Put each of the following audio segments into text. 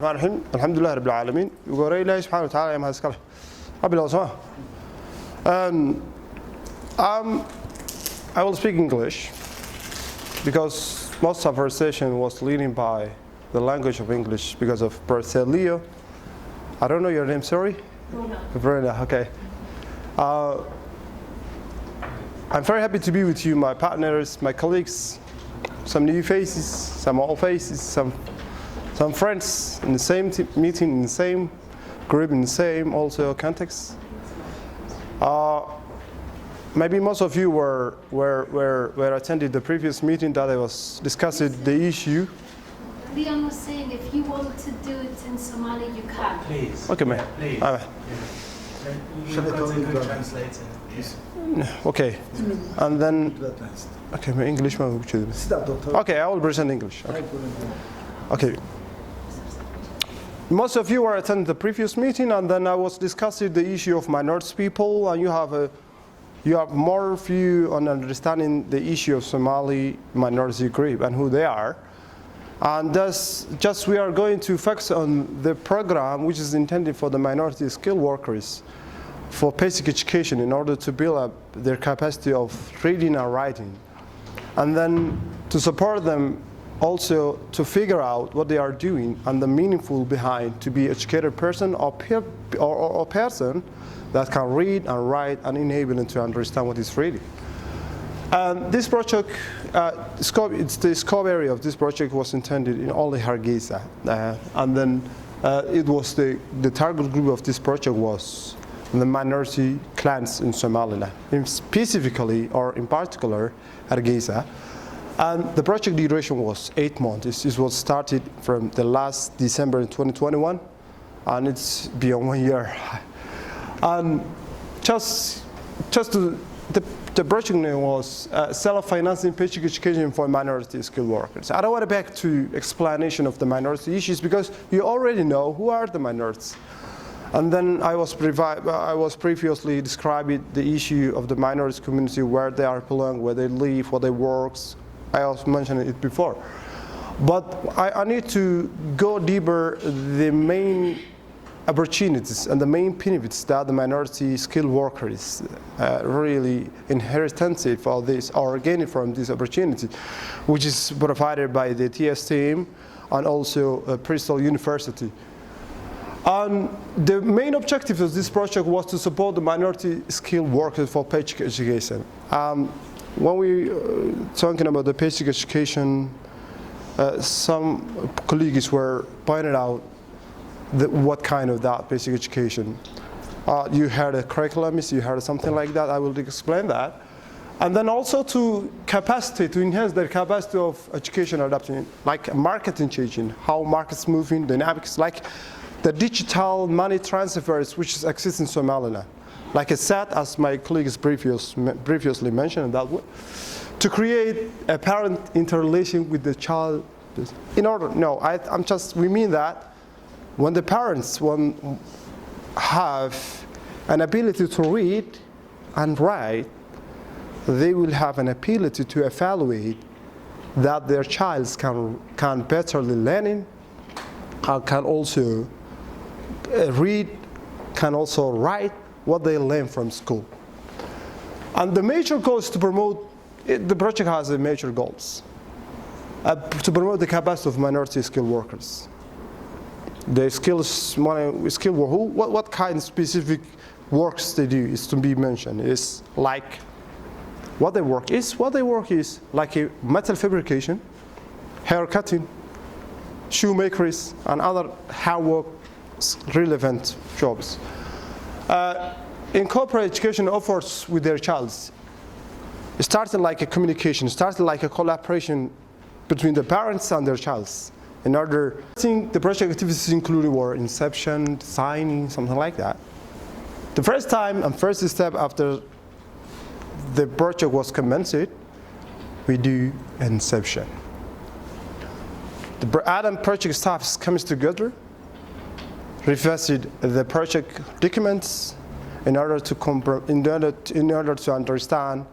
الرحيم الحمد لله رب العالمين وقرأ الله سبحانه وتعالى يا مهزكله قبل أسمع I will speak English because most of our session was leading by the language of English because of Brother Leo. I don't know your name, sorry? Brenda, okay. I'm very happy to be with you, my partners, my colleagues, some new faces, some old faces, some friends in the same meeting, in the same group, in the same also context. Maybe most of you were attending the previous meeting that I was discussing the issue. Leon was saying if you want to do it in Somali, you can. Please. Okay, man. Please. All right. You've got a good translator. Okay. And then, okay, my English man. Okay, I will present English. Okay. Most of you were attending the previous meeting, and then I was discussing the issue of minority people, and you have more view on understanding the issue of Somali minority group and who they are. And thus, just we are going to focus on the program which is intended for the minority skilled workers for basic education in order to build up their capacity of reading and writing, and then to support them also to figure out what they are doing and the meaningful behind to be educated person or person that can read and write and enable them to understand what is reading. And this project, the scope area of this project was intended in only Hargeisa, and then it was the target group of this project was the minority clans in Somaliland, specifically or in particular Hargeisa. And the project duration was 8 months. It was started from the last December 2021, and it's beyond 1 year. And the project name was Self-Financing Basic Education for Minority Skilled Workers. I don't want to back to explanation of the minority issues because you already know who are the minorities. And then I was previously describing the issue of the minority community, where they are belong, where they live, what they work. I also mentioned it before. But I need to go deeper the main opportunities and the main benefits that the minority skilled workers really inherited for this or gained from this opportunity, which is provided by the TS team and also Bristol University. And the main objective of this project was to support the minority skilled workers for basic education. When we talking about the basic education, some colleagues were pointed out what kind of that basic education. You had a curriculum, you had something like that. I will explain that. And then also to enhance their capacity of education adaptation, like marketing changing, how markets moving, dynamics, like the digital money transfers which exist in Somaliland. Like I said, as my colleagues previously mentioned, that to create a parent interrelation with the child, we mean that when the parents have an ability to read and write, they will have an ability to evaluate that their child can betterly learn and can also read, can also write what they learn from school. And the major goal is to promote, the project has a major goals, to promote the capacity of minority skilled workers. The what kind of specific works they do is to be mentioned. Is like what they work is like a metal fabrication, hair cutting, shoemakers, and other hard work relevant jobs. Incorporate education efforts with their child. It started like a communication, started like a collaboration between the parents and their child. In order, I think the project activities included were inception, designing, something like that. The first time and first step after the project was commenced, we do inception. The Adam project staff comes together, revised the project documents in order to understand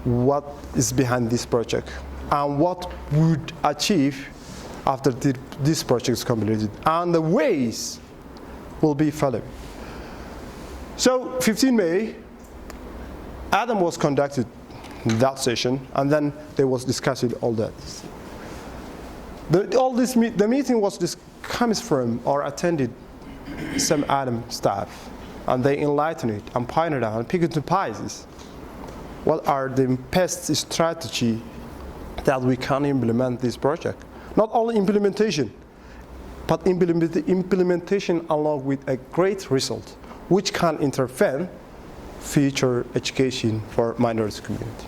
what is behind this project and what would achieve after this project is completed, and the ways will be followed. So 15 May, Adam was conducted that session, and then there was discussing all that. The meeting was comes from or attended some Adam staff, and they enlightened it and pointed out and picked the pieces. What are the best strategy that we can implement this project? Not only implementation, but implementation along with a great result, which can intervene future education for minority community.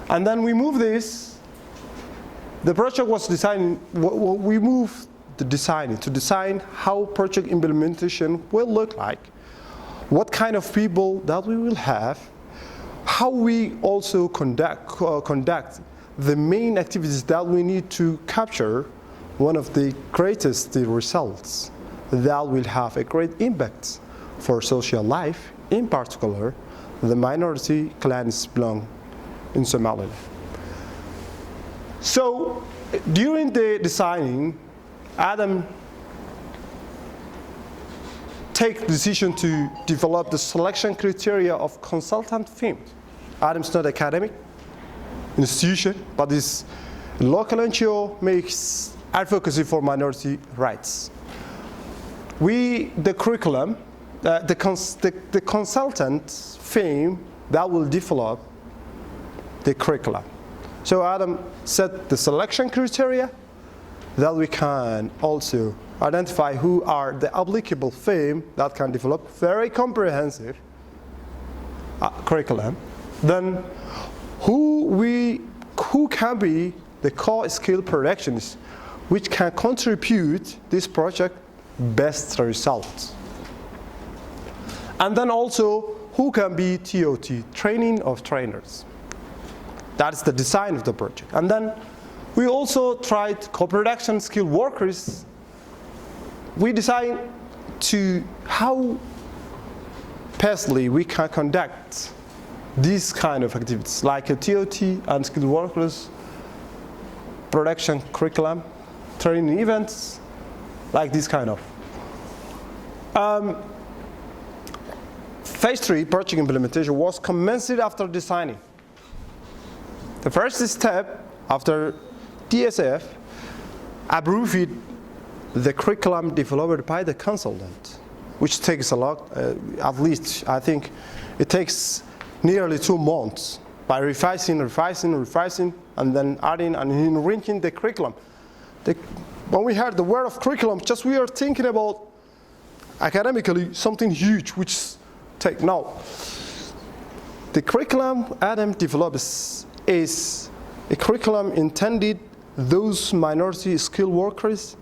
And then we move this. The project was designed. We moved the design to design how project implementation will look like, what kind of people that we will have, how we also conduct the main activities that we need to capture one of the greatest results that will have a great impact for social life, in particular the minority clans belong in Somalia. So during the designing, Adam take the decision to develop the selection criteria of consultant firm. Adam's not academic institution, but is local NGO makes advocacy for minority rights. The curriculum, the consultant firm that will develop the curriculum. So Adam set the selection criteria that we can also identify who are the applicable firm that can develop very comprehensive curriculum. Then who can be the core skill productions which can contribute this project best results. And then also who can be TOT, training of trainers. That's the design of the project. And then we also tried co-production skilled workers. We designed to how personally we can conduct these kind of activities, like a TOT and skilled workers, production curriculum, training events, like this kind of. Phase 3 project implementation was commenced after designing. The first step after DSF approved the curriculum developed by the consultant, which takes a lot, at least I think it takes nearly 2 months by revising, and then adding and enriching the curriculum. When we heard the word of curriculum, just we are thinking about academically something huge, which take now. The curriculum Adam develops is a curriculum intended those minority skilled workers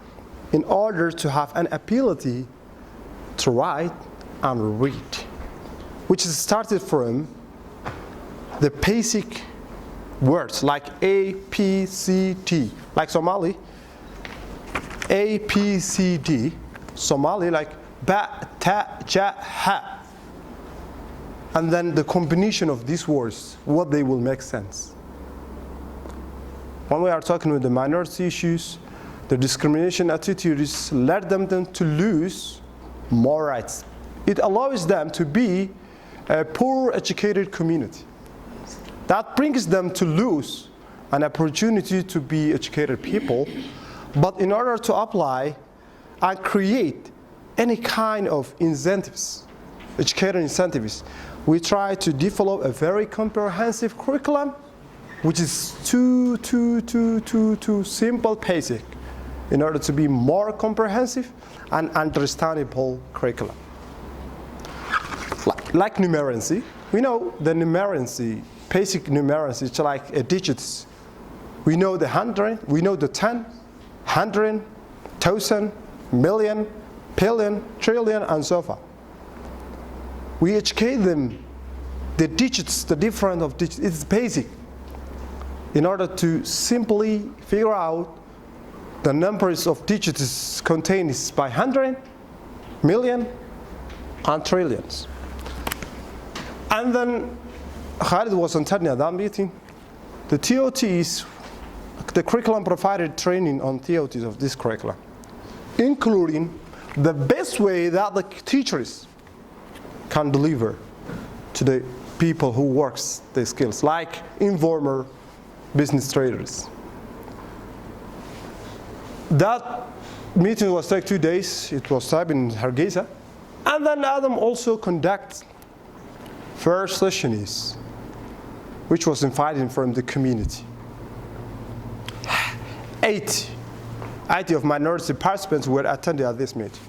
in order to have an ability to write and read, which is started from the basic words like A, P, C, D, like Somali, A, P, C, D, Somali like ba, ta, ja, ha. And then the combination of these words, what they will make sense. When we are talking with the minority issues, the discrimination attitudes led them to lose more rights. It allows them to be a poor educated community. That brings them to lose an opportunity to be educated people. But in order to apply and create any kind of incentives, educator incentives, we try to develop a very comprehensive curriculum, which is too simple basic, in order to be more comprehensive and understandable curriculum. Like numeracy, we know the numeracy, basic numeracy, it's like a digits. We know the 100, we know the 10, 100, 1,000, million, billion, trillion, and so forth. We educate them, the digits, the difference of digits, it's basic, in order to simply figure out the numbers of digits contained by 100, million, and trillions. And then Khalid was attending that meeting. The TOT is the curriculum provided training on theories of this curriculum, including the best way that the teachers can deliver to the people who works the skills, like informal business traders. That meeting was like 2 days. It was held in Hargeisa. And then Adam also conducted first sessions, which was invited from the community. 80 of minority participants were attending at this meeting.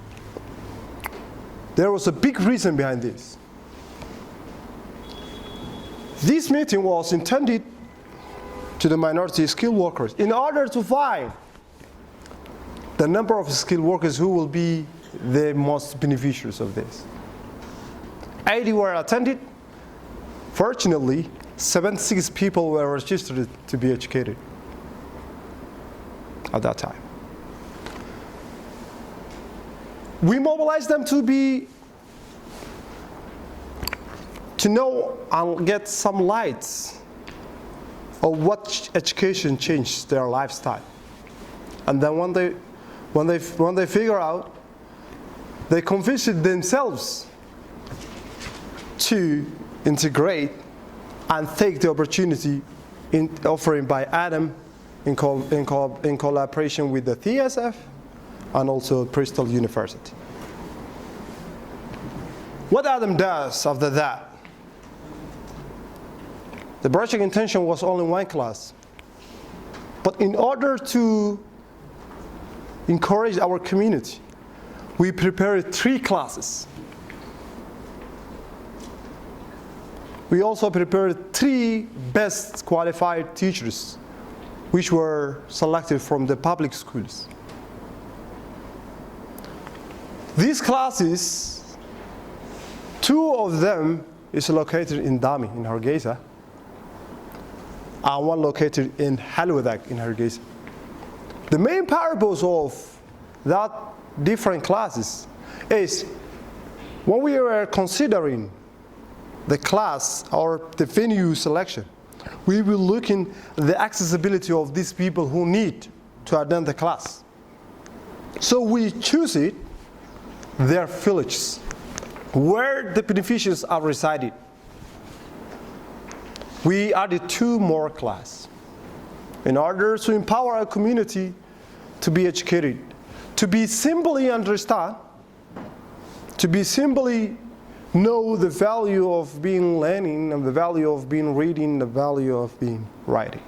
There was a big reason behind this. This meeting was intended to the minority skilled workers in order to find the number of skilled workers who will be the most beneficiaries of this. 80 were attended. Fortunately, 76 people were registered to be educated at that time. We mobilized them to know and get some lights of what education changed their lifestyle. And then when they figure out, they convinced themselves to integrate and take the opportunity offering by Adam in collaboration with the TSF and also Bristol University. What Adam does after that, the project intention was only one class. But in order to encourage our community, we prepared 3 classes. We also prepared 3 best qualified teachers, which were selected from the public schools. These classes, 2 of them is located in Dami, in Hargeisa, and 1 located in Halwadag, in Hargeisa. The main purpose of that different classes is when we were considering the class or the venue selection, we will look in the accessibility of these people who need to attend the class. So we choose it, their villages, where the beneficiaries are resided. We added 2 more classes in order to empower our community to be educated, to be simply understand, to be simply know the value of being learning and the value of being reading, the value of being writing.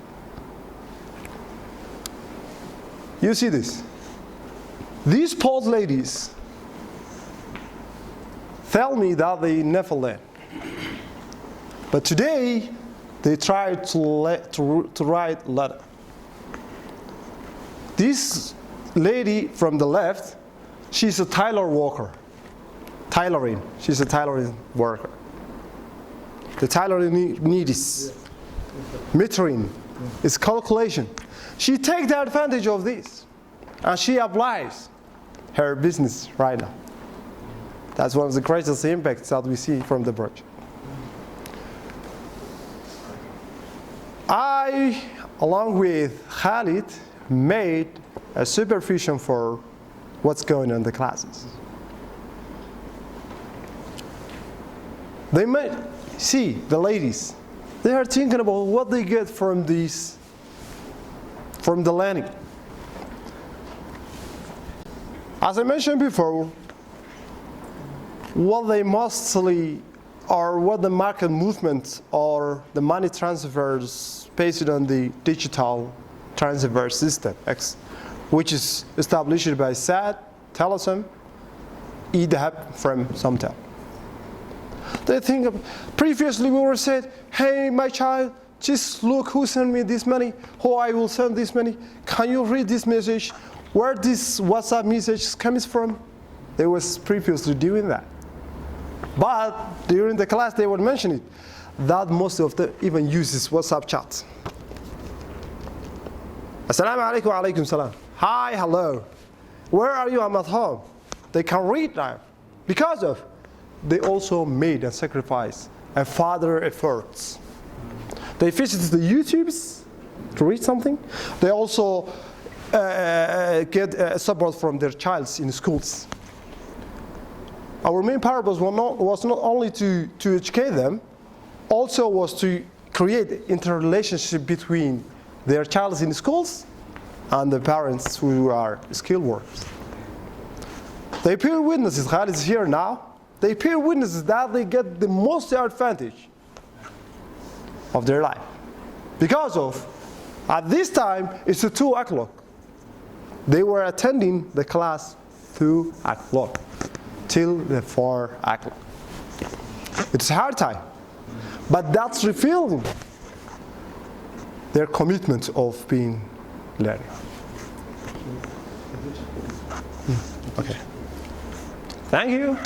You see this? These poor ladies tell me that they never learn. But today, they try to write letter. This lady from the left, she's a tailor worker. Tailoring, she's a tailoring worker. The tailoring needs metering, it's calculation. She takes the advantage of this and she applies her business right now. That's one of the greatest impacts that we see from the project. I, along with Khalid, made a supervision for what's going on in the classes. They might see the ladies. They are thinking about what they get from these, from the learning. As I mentioned before, what they mostly are what the market movement or the money transfers based on the digital transfer system, which is established by SAD, Telesom, EDAP from Somtel. They think of, previously we were said, hey, my child, just look who sent me this money, who I will send this money. Can you read this message? Where this WhatsApp message comes from? They was previously doing that. But during the class they would mention it, that most of them even uses WhatsApp chat. Assalamu alaikum wa alaikum salam. Hi, hello. Where are you? I'm at home. They can read now. Because of, they also made a sacrifice and further efforts. They visited the YouTubes to read something. They also get support from their childs in schools. Our main purpose was not only to educate them, also was to create interrelationship between their childs in schools and the parents who are skilled workers. The peer witnesses, Khalid is here now. The peer witnesses that they get the most advantage of their life. Because of, at this time, it's 2 o'clock. They were attending the class 2 o'clock till the 4 o'clock. It's a hard time, but that's revealing their commitment of being learning. Okay. Thank you.